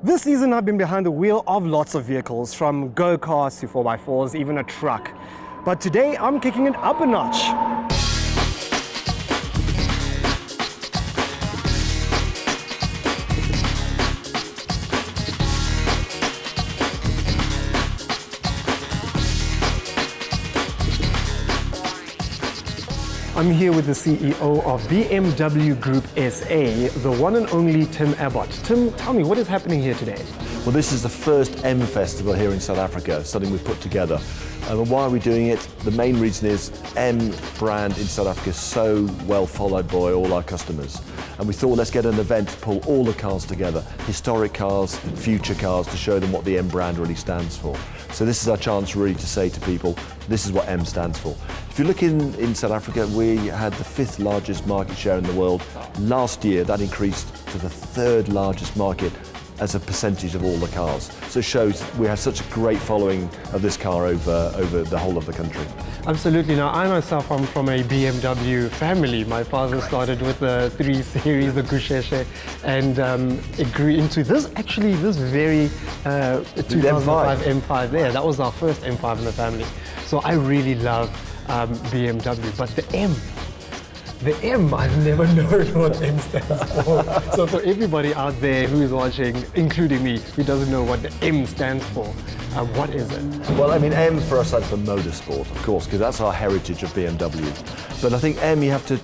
This season I've been behind the wheel of lots of vehicles, from go-karts to 4x4s, even a truck. But today I'm kicking it up a notch. I'm here with the CEO of BMW Group SA, the one and only Tim Abbott. Tim, tell me, what is happening here today? Well, this is the first M Festival here in South Africa, something we've put together. And why are we doing it? The main reason is M brand in South Africa is so well followed by all our customers. And we thought, let's get an event to pull all the cars together, historic cars, future cars, to show them what the M brand really stands for. So this is our chance really to say to people, this is what M stands for. If you look in South Africa, we had the 5th largest market share in the world. Last year, that increased to the 3rd largest market as a percentage of all the cars. So it shows we have such a great following of this car over the whole of the country. Absolutely. Now, I myself am from a BMW family. My father started with the 3 Series, the Gusheshe, and it grew into this very 2005 M5 there. That was our first M5 in the family. So I really love BMW, but the M, I've never known what M stands for. So for everybody out there who is watching, including me, who doesn't know what the M stands for, what is it? Well, I mean, M for us stands for motorsport, of course, because that's our heritage of BMW. But I think M, you have to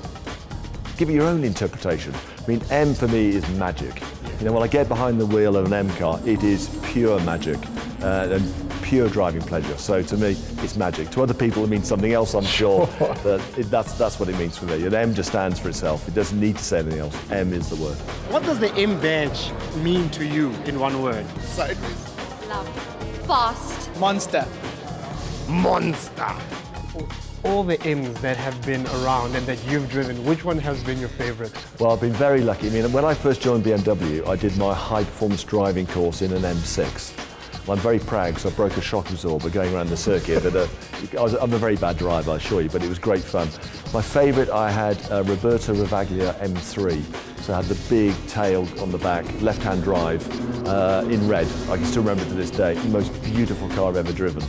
give it your own interpretation. I mean, M for me is magic. You know, when I get behind the wheel of an M car, it is pure magic and pure driving pleasure. So to me, it's magic. To other people, it means something else, I'm sure. But that's what it means for me. And M just stands for itself. It doesn't need to say anything else. M is the word. What does the M badge mean to you in one word? Sideways. Love. Fast. Monster. Monster. All the M's that have been around and that you've driven, which one has been your favorite? Well, I've been very lucky. I mean, when I first joined BMW, I did my high-performance driving course in an M6. Well, I'm very proud because I broke a shock absorber going around the circuit. But I'm a very bad driver, I assure you, but it was great fun. My favorite, I had Roberto Ravaglia M3. So I had the big tail on the back, left-hand drive in red. I can still remember it to this day. The most beautiful car I've ever driven.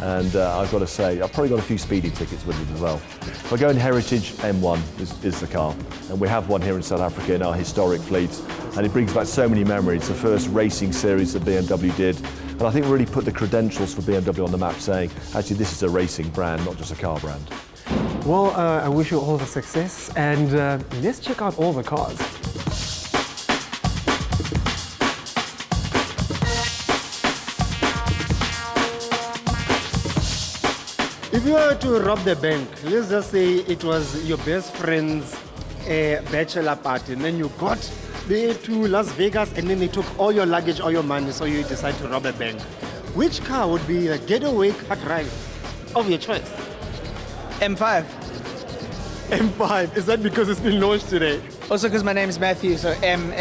And I've got to say, I've probably got a few speeding tickets with it as well. If I go in heritage, M1 is the car. And we have one here in South Africa in our historic fleet. And it brings back so many memories. The first racing series that BMW did. And I think really put the credentials for BMW on the map, saying, actually, this is a racing brand, not just a car brand. Well, I wish you all the success. And let's check out all the cars. If you were to rob the bank, let's just say it was your best friend's bachelor party, and then you got there to Las Vegas, and then they took all your luggage, all your money, so you decide to rob a bank. Which car would be the getaway car drive of your choice? M5. M5. Is that because it's been launched today? Also because my name is Matthew, so M.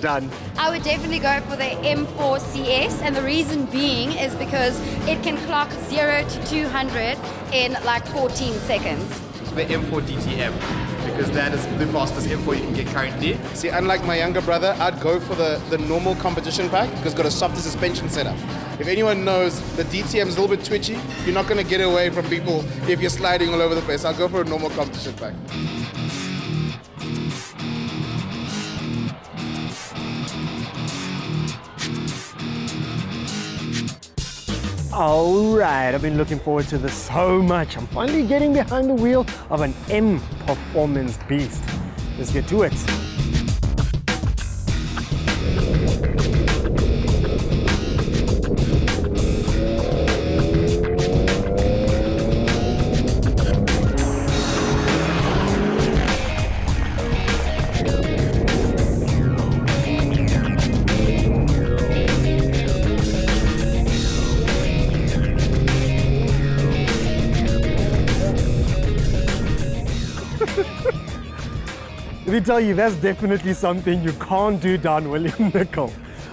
Done. I would definitely go for the M4 CS, and the reason being is because it can clock 0 to 200 in like 14 seconds. The M4 DTM, because that is the fastest M4 you can get currently. See, unlike my younger brother, I'd go for the normal competition pack because it's got a softer suspension setup. If anyone knows, the DTM is a little bit twitchy. You're not going to get away from people if you're sliding all over the place. I'll go for a normal competition pack. All right, I've been looking forward to this so much. I'm finally getting behind the wheel of an M performance beast. Let's get to it. Let me tell you, that's definitely something you can't do down William Nicol.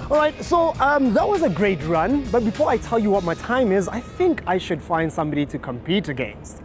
All right, so that was a great run, but before I tell you what my time is, I think I should find somebody to compete against.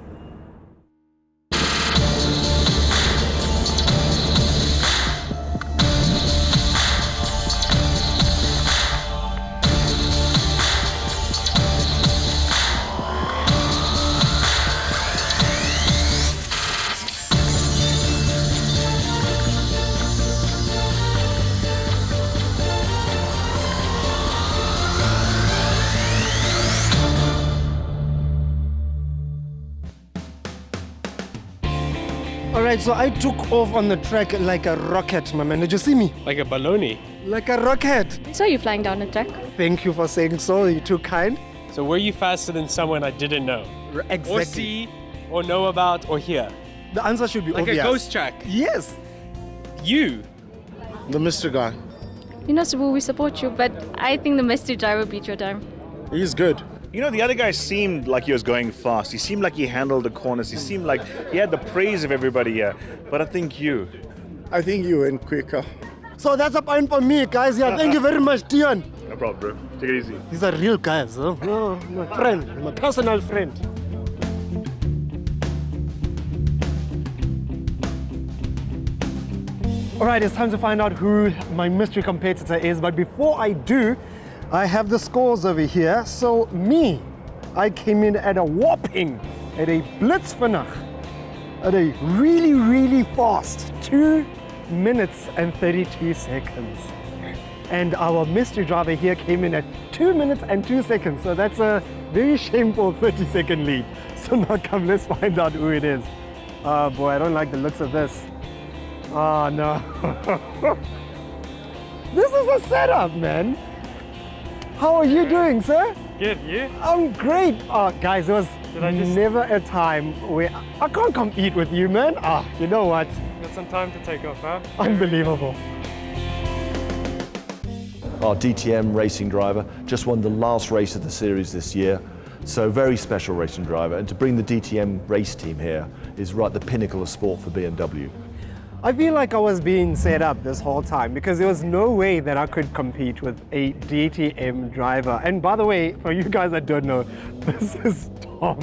right, so I took off on the track like a rocket, my man. Did you see me? Like a baloney. Like a rocket. So you're flying down the track? Thank you for saying so. You're too kind. So were you faster than someone I didn't know? Exactly. Or see, or know about, or hear? The answer should be Like obvious. a ghost track. Yes. You. The Mr. guy. You know, S'bu, we support you, but I think the mystery driver beat your time. He's good. You know, the other guy seemed like he was going fast. He seemed like he handled the corners. He seemed like he had the praise of everybody here. But I think you. I think you went quicker. So that's a point for me, guys. Yeah, thank you very much, Dion. No problem, bro. Take it easy. These are real guys, huh? Oh, my friend, my personal friend. All right, it's time to find out who my mystery competitor is. But before I do, I have the scores over here. So me, I came in at a whopping, at a blitzvernach, at a really, really fast 2 minutes and 32 seconds. And our mystery driver here came in at 2 minutes and 2 seconds. So that's a very shameful 30-second lead. So now come, let's find out who it is. Oh boy, I don't like the looks of this. Oh no. This is a setup, man. How are you doing, sir? Good, you? I'm great. Oh, guys, there was never a time where I can't compete with you, man. Ah, you know what? Got some time to take off, huh? Unbelievable. Our DTM racing driver just won the last race of the series this year. So very special racing driver. And to bring the DTM race team here is right the pinnacle of sport for BMW. I feel like I was being set up this whole time because there was no way that I could compete with a DTM driver. And by the way, for you guys that don't know, this is Tom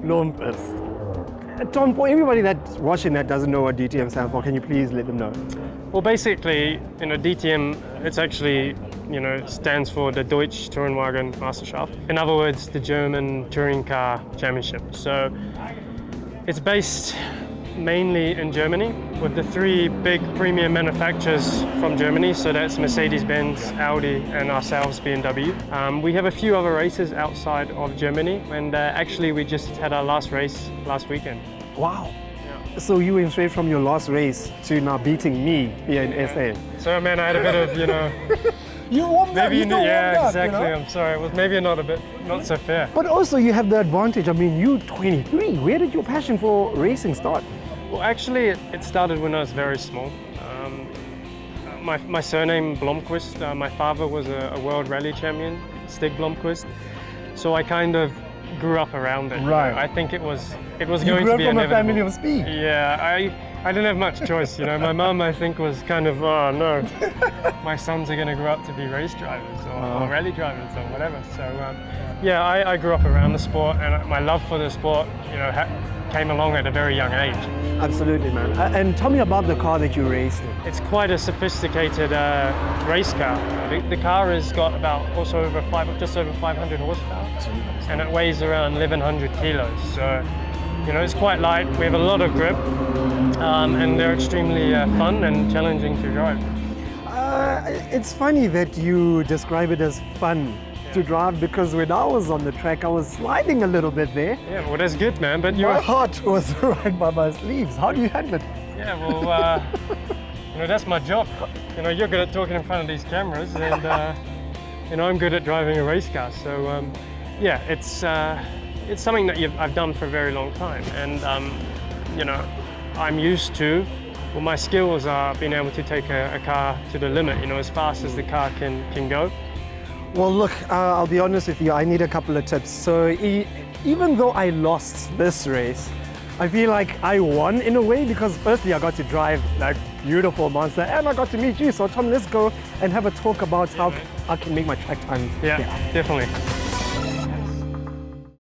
Blomqvist. Tom, for everybody that's watching that doesn't know what DTM stands for, can you please let them know? Well, basically, DTM, it's actually, stands for the Deutsche Tourenwagen Meisterschaft. In other words, the German touring car championship. So it's based mainly in Germany with the 3 big premium manufacturers from Germany. So that's Mercedes-Benz, Audi, and ourselves, BMW. We have a few other races outside of Germany, and actually we just had our last race last weekend. Wow. So you went straight from your last race to now beating me here in SA. So man, I had a bit of, You warmed up, maybe, you still warmed up, exactly, I'm sorry. It was maybe not so fair. But also you have the advantage, I mean, you're 23. Where did your passion for racing start? Well, actually, it started when I was very small. My surname Blomqvist, my father was a world rally champion, Stig Blomqvist. So I kind of grew up around it. Right. I think it was You going grew to up be from a inevitable. family of speed. Yeah, I didn't have much choice. My mum, I think, was kind of, oh no, my sons are going to grow up to be race drivers or rally drivers or whatever. So yeah, I grew up around the sport, and my love for the sport, came along at a very young age. Absolutely, man. And tell me about the car that you raced in. It's quite a sophisticated race car. The car has got about just over 500 horsepower, and it weighs around 1,100 kilos. So, it's quite light. We have a lot of grip, and they're extremely fun and challenging to drive. It's funny that you describe it as fun to drive, because when I was on the track, I was sliding a little bit there. Yeah, well, that's good, man. But My heart was right by my sleeves. How do you handle it? Yeah, well, that's my job. You're good at talking in front of these cameras, and I'm good at driving a race car. So, yeah, it's something that I've done for a very long time, and I'm used to. Well, my skills are being able to take a car to the limit. As fast as the car can go. Well, look, I'll be honest with you, I need a couple of tips. So even though I lost this race, I feel like I won in a way, because firstly I got to drive that beautiful monster and I got to meet you. So Tom, let's go and have a talk about how I can make my track time. Yeah, definitely.